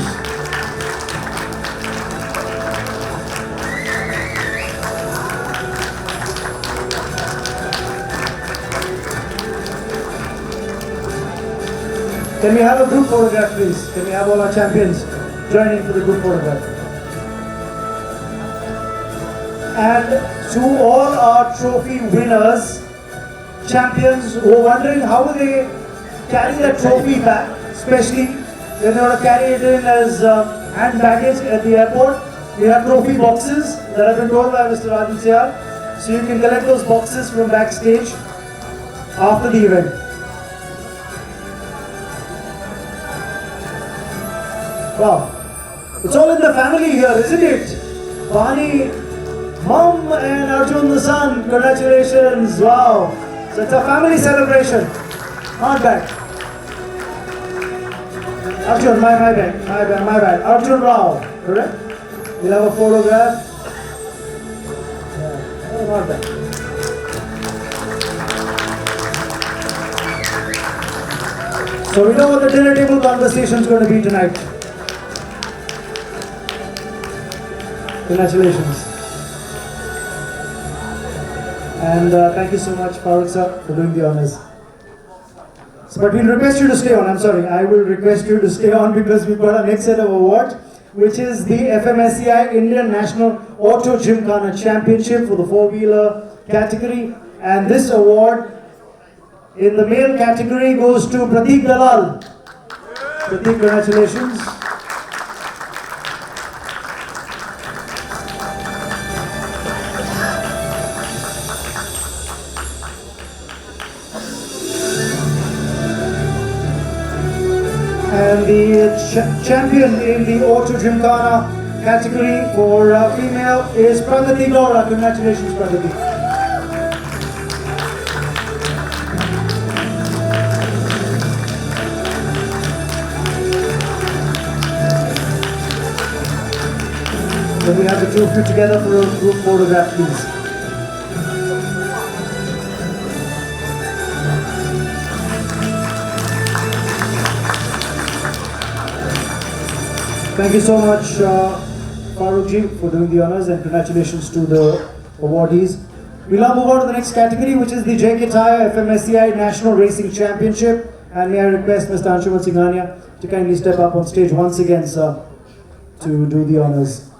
Speaker 1: Can we have a group photograph, please? Can we have all our champions joining for the group photograph? And to all our trophy winners, champions who are wondering how will they carry that trophy back, especially when they want to carry it in as hand baggage at the airport. We have trophy boxes that have been told by Mr. Aditya. So you can collect those boxes from backstage after the event. Wow, it's all in the family here, isn't it? Bani, mom and Arjun the son, congratulations, wow. So it's a family celebration, not bad. Arjun, my bad. Arjun Rao, correct? We'll have a photograph. Yeah, oh, not bad. So we know what the dinner table conversation is going to be tonight. Congratulations. And thank you so much, Farooq sir, for doing the honors. But we'll request you to stay on. I'm sorry, I will request you to stay on because we've got our next set of awards, which is the FMSCI Indian National Auto Gymkhana Championship for the four-wheeler category. And this award in the male category goes to Prateek Dalal. Prateek, congratulations. And the champion in the Auto Gymkhana category for female is Pragati Gaura. Congratulations, Pragati. Can we have the two of you together for a group photograph, please? Thank you so much, Farooq ji, for doing the honors, and congratulations to the awardees. We'll now move on to the next category, which is the JK Tyre FMSCI National Racing Championship. And may I request Mr. Anshuman Singhania to kindly step up on stage once again, sir, to do the honors.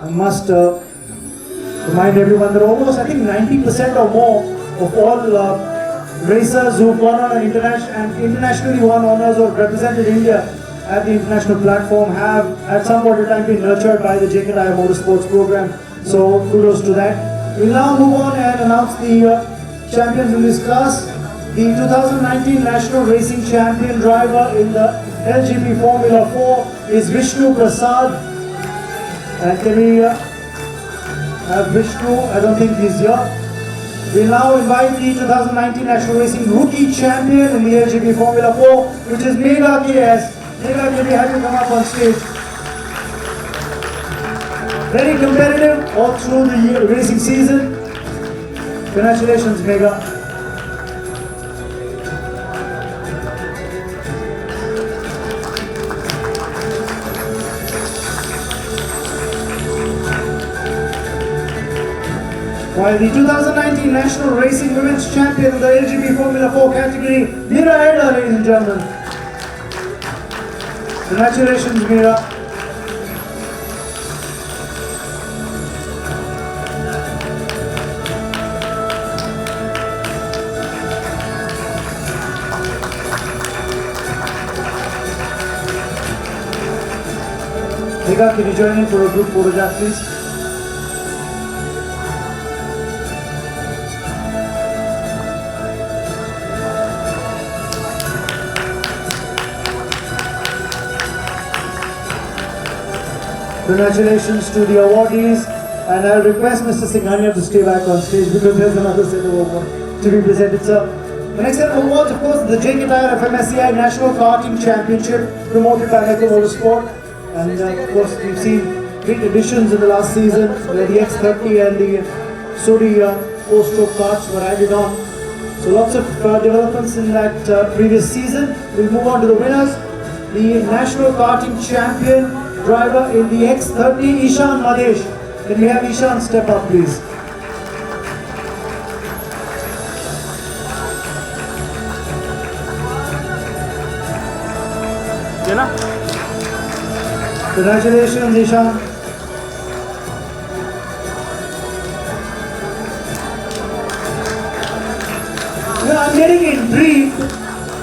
Speaker 1: I must remind everyone that almost, I think, 90% or more of all racers who've gone on an internationally won honors or represented India at the international platform have at some point in time been nurtured by the JK Tyre Motorsports program. So kudos to that. We'll now move on and announce the champions in this class. The 2019 National Racing Champion driver in the LGP Formula 4 is Vishnu Prasad. And can we have Vishnu? I don't think he's here. We now invite the 2019 National Racing Rookie Champion in the LGP Formula 4, which is Megha KS. Megha, can we have you come up on stage? Very competitive all through the racing season. Congratulations, Megha. While the 2019 National Racing Women's Champion in the LGP Formula 4 category, Mira Eda, ladies and gentlemen. Congratulations, Mira. Megha, can you join in for a group photograph, please? Congratulations to the awardees, and I'll request Mr. Singhania to stay back on stage because there's another set of awards to be presented, sir. The next set of awards, of course, the J. Tire FMSCI National Karting Championship, promoted by Metro Motorsport. And of course, we've seen great additions in the last season, where the X30 and the Sodi 4-stroke karts were added on. So lots of developments in that previous season. We'll move on to the winners. The National Karting Champion driver in the X30, Ishan Madesh. Can we have Ishan step up, please? Congratulations, Ishan. I'm getting intrigued.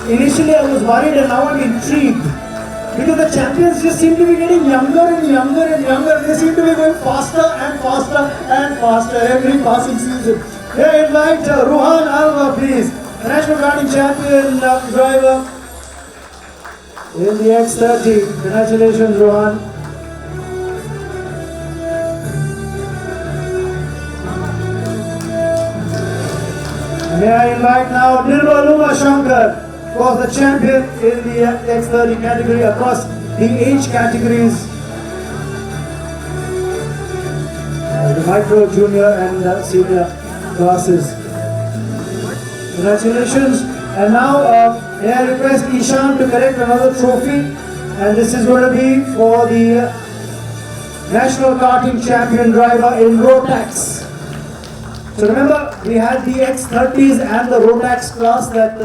Speaker 1: Initially I was worried and now I'm intrigued. Because the champions just seem to be getting younger and younger and younger. They seem to be going faster and faster and faster every passing season. Here I invite Ruhan Alva, please. The National Karting Champion driver in the X30. Congratulations, Ruhan. May I invite now Nirmaluma Shankar, of course the champion in the X30 category across the age categories. The micro, junior and senior classes. Congratulations. And now may I request Ishan to collect another trophy, and this is going to be for the National Karting Champion driver in Rotax. So remember, we had the X30s and the Rotax class that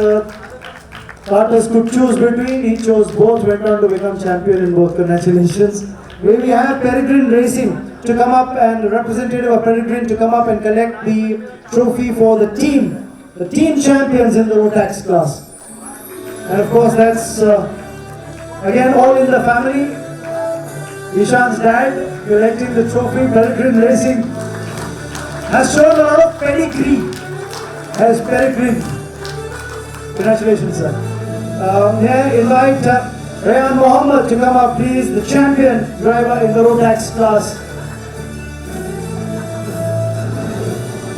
Speaker 1: karters could choose between. He chose both, went on to become champion in both. Congratulations. We have Peregrine Racing to come up, and representative of Peregrine to come up and collect the trophy for the team champions in the Rotax class. And of course that's again all in the family. Ishan's dad collecting the trophy. Peregrine Racing has shown a lot of pedigree as Peregrine. Congratulations, sir. May I invite Rayan Mohammed to come up, please, the champion driver in the Rotax class.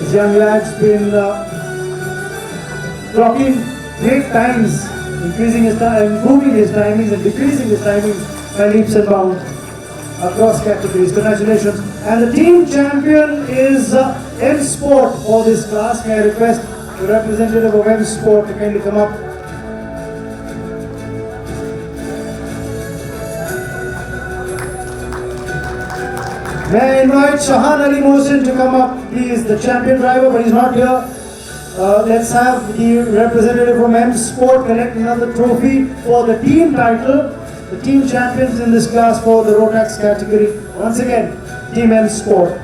Speaker 1: This young lad's been clocking great times, improving his timings and decreasing his timings by leaps and bounds across categories. Congratulations. And the team champion is M Sport for this class. May I request the representative of M Sport to kindly come up. May I invite Shahan Ali Mohsin to come up, please, the champion driver, but he's not here. Let's have the representative from M Sport collect another trophy for the team title, the team champions in this class for the Rotax category. Once again, Team M Sport.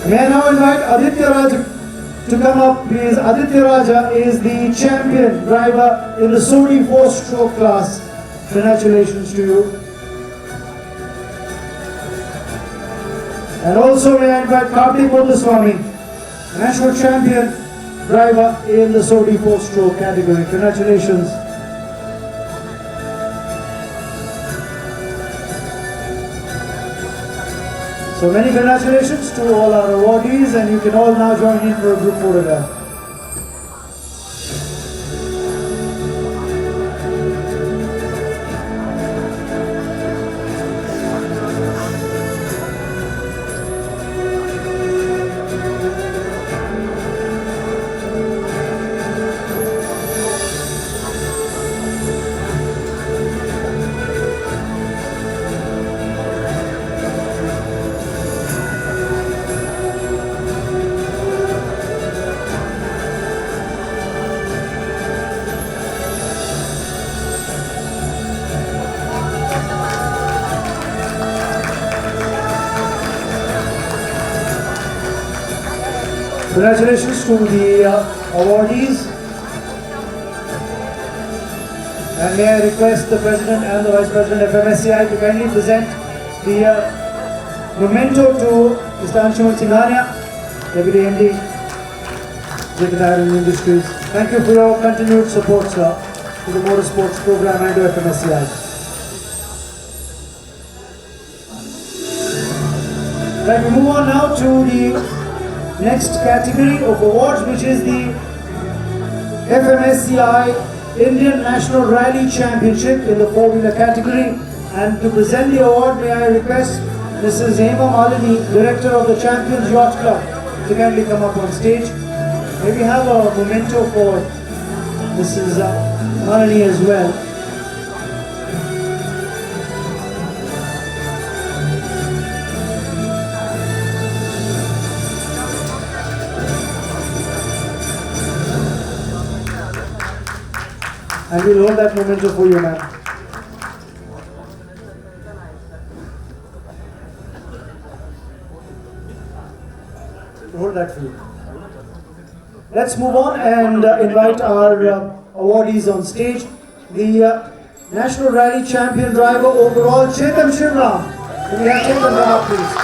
Speaker 1: May I now invite Aditya Raja to come up, please. Aditya Raja is the champion driver in the Sodi 4-stroke class. Congratulations to you. And also may I invite Kartik Mothuswamy, national champion driver in the Sodi 4-stroke category. Congratulations. So many congratulations to all our awardees, and you can all now join in for a group photograph. Congratulations to the awardees. And may I request the President and the Vice President of FMSCI to kindly present the memento to Mr. Anshuman Singhania, Deputy MD, J. Tire Industries. Thank you for your continued support, sir, to the motorsports program and to FMSCI. Right, we move on now to the next category of awards, which is the FMSCI Indian National Rally Championship in the four-wheeler category. And to present the award, may I request Mrs. Hema Malini, Director of the Champions Yacht Club, to kindly come up on stage. May we have a memento for Mrs. Malini as well. And we'll hold that memento for you, ma'am. Hold that for you. Let's move on and invite our awardees on stage. The National Rally Champion Driver overall, Chetan Shivram. Can we have Chetan come up, please?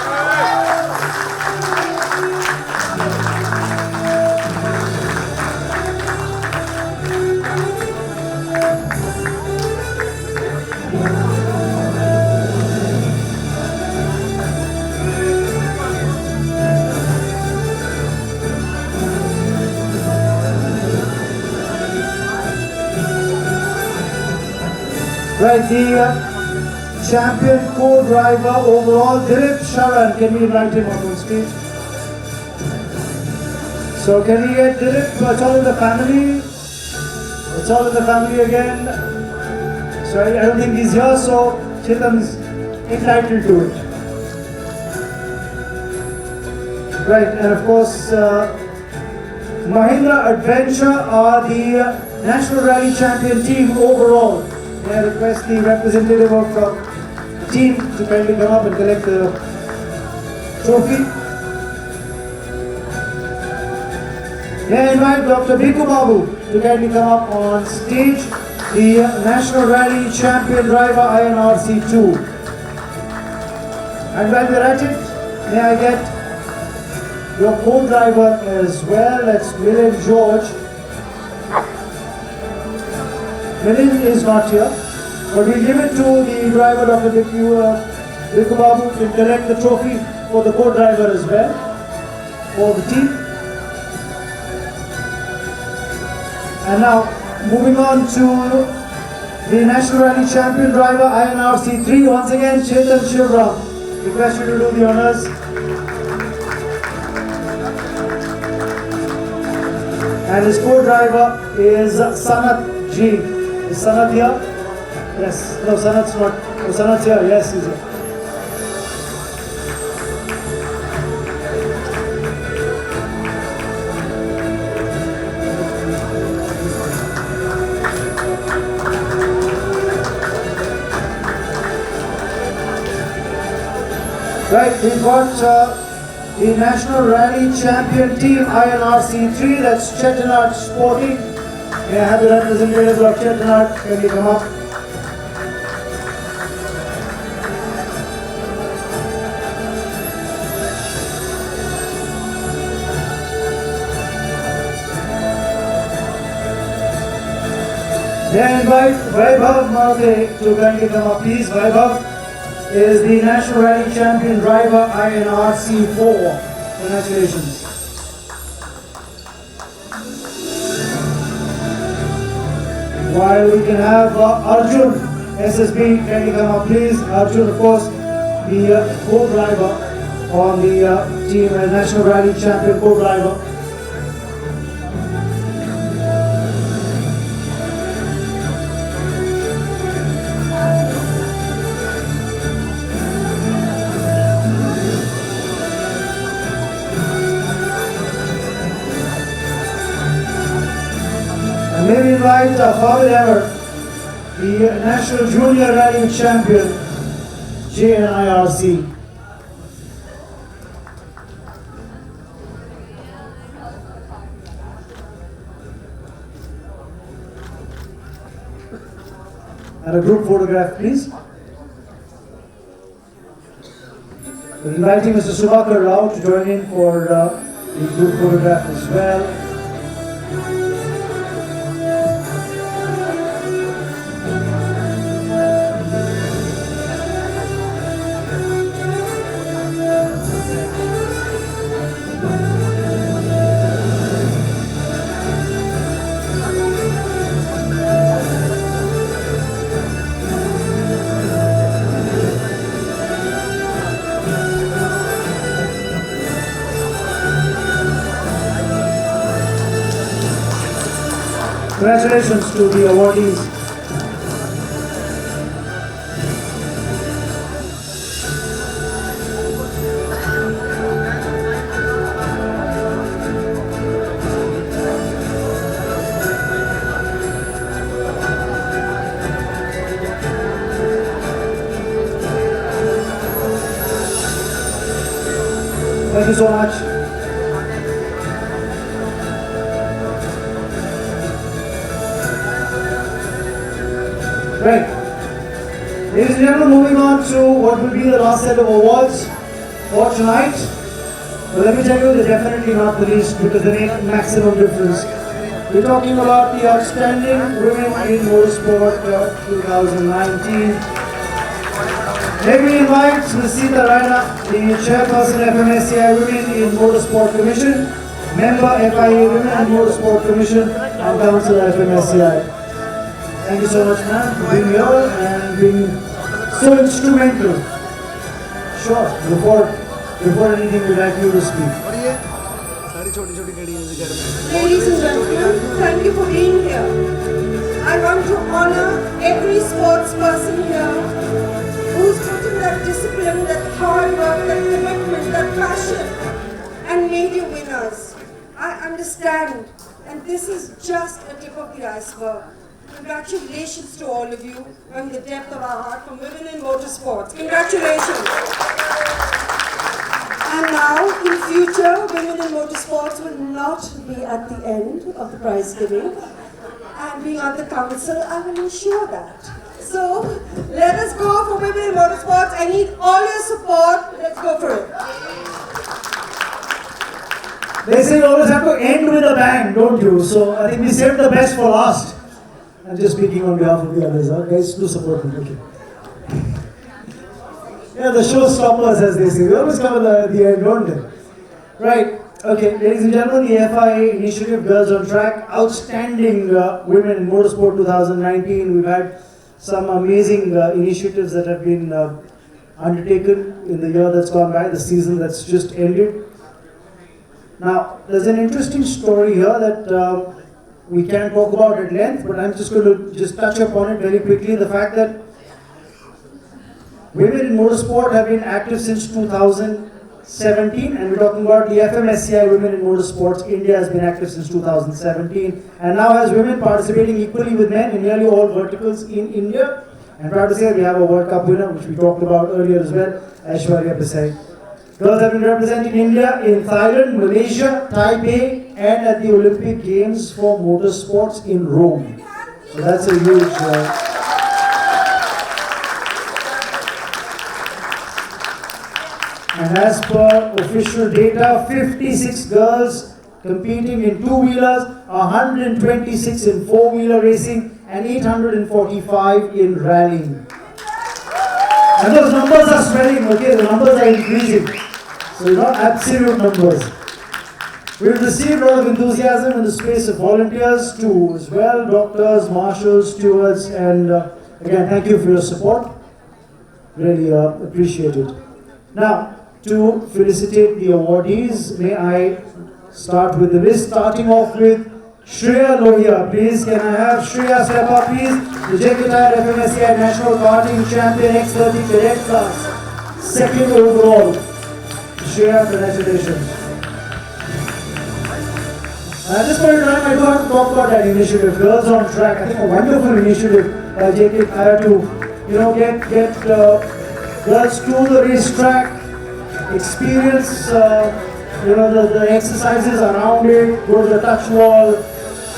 Speaker 1: Right, the champion co-driver overall, Dilip Sharan. Can we invite him up on stage? So can we get Dilip? It's all in the family. It's all in the family again. So I don't think he's here, so Chetan's entitled to it. Right, and of course, Mahindra Adventure are the National Rally Champion team overall. May I request the representative of the team to kindly come up and collect the trophy. May I invite Dr. Bhiku Babu to kindly come up on stage, the National Rally Champion Driver INRC2. And while we're at it, may I get your co-driver as well? That's Milind George. Milind is not here, but we'll give it to the driver, Dr. Bhiku Babu, to collect the trophy for the co-driver as well, for the team. And now, moving on to the National Rally Champion Driver INRC3, once again, Chetan Shivram. Request you to do the honors. And his co-driver is Sanat G. Is Sanat here? Yes. No, Sanat's not. Oh, Sanat's here. Yes, he's here. Right, we've got the National Rally Champion Team INRC3, that's Chettinad Sporting. May I have the representative of Chettinad, can you come up? May I invite Vaibhav Mate to kindly come up, please. Vaibhav is the National Rally Champion Driver INRC4. Congratulations. While we can have Arjun SSB, can you come up please? Arjun, of course, the co-driver on the team, National Rally Champion co-driver. May we invite Fawad Ever, the National Junior Rally Champion, JNIRC. And a group photograph, please. We're inviting Mr. Subhakar Rao to join in for the group photograph as well. Congratulations to the awardees. Thank you so much. Right. Ladies and gentlemen, moving on to what will be the last set of awards for tonight. But let me tell you, they're definitely not the least because they make maximum difference. We're talking about the Outstanding Women in Motorsport 2019. Let me invite Ms. Sita Raina, the Chairperson FMSCI Women in Motorsport Commission, Member FIA Women in Motorsport Commission, and Councillor FMSCI. Thank you so much, ma'am, for being here and being so instrumental. Sure, before anything, we'd like you to speak.
Speaker 6: Ladies and gentlemen, thank you for being here. I want to honor every sports person here who's put in that discipline, that hard work, that commitment, that passion, and made you winners. I understand, and this is just a tip of the iceberg. Congratulations to all of you from the depth of our heart from Women in Motorsports. Congratulations. And now, in future, Women in Motorsports will not be at the end of the prize giving. And being on the council, I will ensure that. So, let us go for Women in Motorsports. I need all your support. Let's go for it.
Speaker 1: They say you always have to end with a bang, don't you? So I think we saved the best for last. I'm just speaking on behalf of the others. Guys, do support me. Okay. Yeah, the showstoppers, as they say. They always come at the end, don't they? Right. Okay, ladies and gentlemen, the FIA initiative Girls on Track, Outstanding Women in Motorsport 2019. We've had some amazing initiatives that have been undertaken in the year that's gone by, the season that's just ended. Now, there's an interesting story here that we can't talk about at length, but I'm just going to touch upon it very quickly. The fact that women in motorsport have been active since 2017, and we're talking about the FMSCI Women in Motorsports. India has been active since 2017, and now has women participating equally with men in nearly all verticals in India. I'm proud to say we have a World Cup winner, which we talked about earlier as well, Aishwarya Desai. Girls have been representing India in Thailand, Malaysia, Taipei, and at the Olympic Games for Motorsports in Rome. So that's a huge... And as per official data, 56 girls competing in two-wheelers, 126 in four-wheeler racing, and 845 in rallying. And those numbers are swelling, okay? The numbers are increasing. So, not absolute numbers. We've received a lot of enthusiasm in the space of volunteers too, as well, doctors, marshals, stewards, and again, thank you for your support. Really appreciate it. Now, to felicitate the awardees, may I start with the list, starting off with Shreya Lohia. Please, can I have Shreya step up, please? The JK Tire FMSCI National Karting Champion X30 Cadet Class, second overall. Shreya, congratulations. At this point in time, I do have to talk about that initiative, Girls on Track. I think a wonderful initiative by JK Tire to, get girls to the racetrack, experience, the exercises around it, go to the touch wall,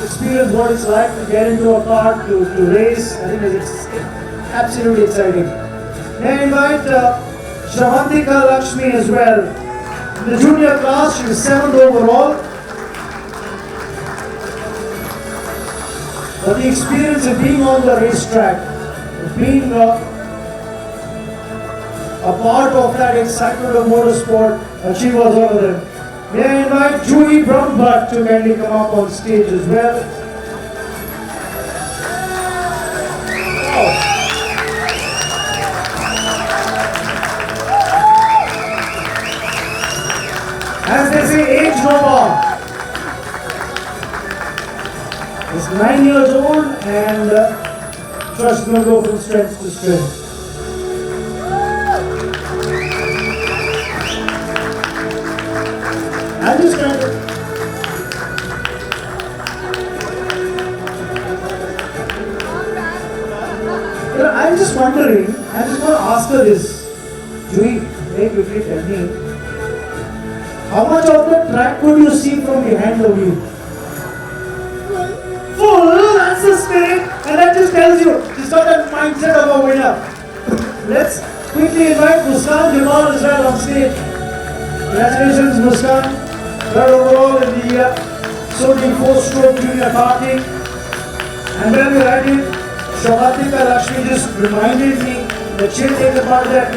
Speaker 1: experience what it's like to get into a car to race. I think it's absolutely exciting. May I invite Shravantika Lakshmi as well. In the junior class, she was 7th overall. But the experience of being on the racetrack, of being a part of that excitement of motorsport, she was one of them. May I invite Julie Brahmbhatt to kindly come up on stage as well. Oh. As they say, age no bar. This 9 years old, and trust will go from strength to strength. I'm just trying to. I'm just wondering, I just want to ask her this. Juhi, very quickly tell me, how much of the track could you see from behind the wheel? Full, that's the spirit, and that just tells you, she's got that mindset of a winner. Let's quickly invite Muskan Jamal as well on stage. Congratulations, Muskan. Third overall in the Sony 4-stroke junior karting. And when we're at it, Shavatika Lakshmi just reminded me that she'll take part of that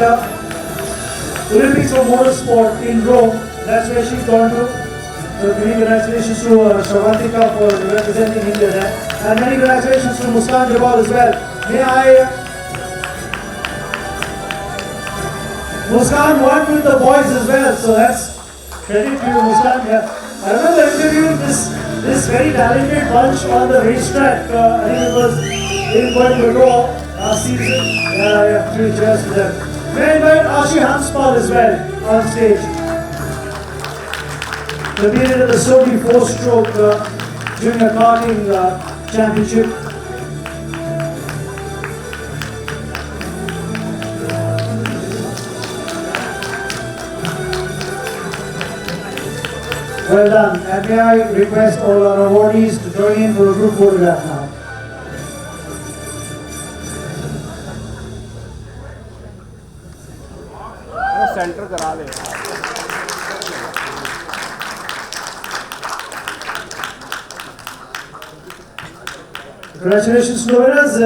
Speaker 1: Olympics for motorsport in Rome. That's where she's gone to. So many congratulations to Shavatika for representing India there. And many congratulations to Muskan Jawal as well. May I... Muskan won with the boys as well, so that's credit to you, Muskan. Yeah. I remember interviewing this very talented bunch on the racetrack. I think it was in Coimbatore last season. Yeah, three cheers to them. May I invite Ashi Hanspal as well on stage. Competed at the Sony 4-stroke junior karting championship. Well done. And may I request all our awardees to join in for a group photograph now.
Speaker 7: Centre करा ले
Speaker 1: Congratulations to the winners.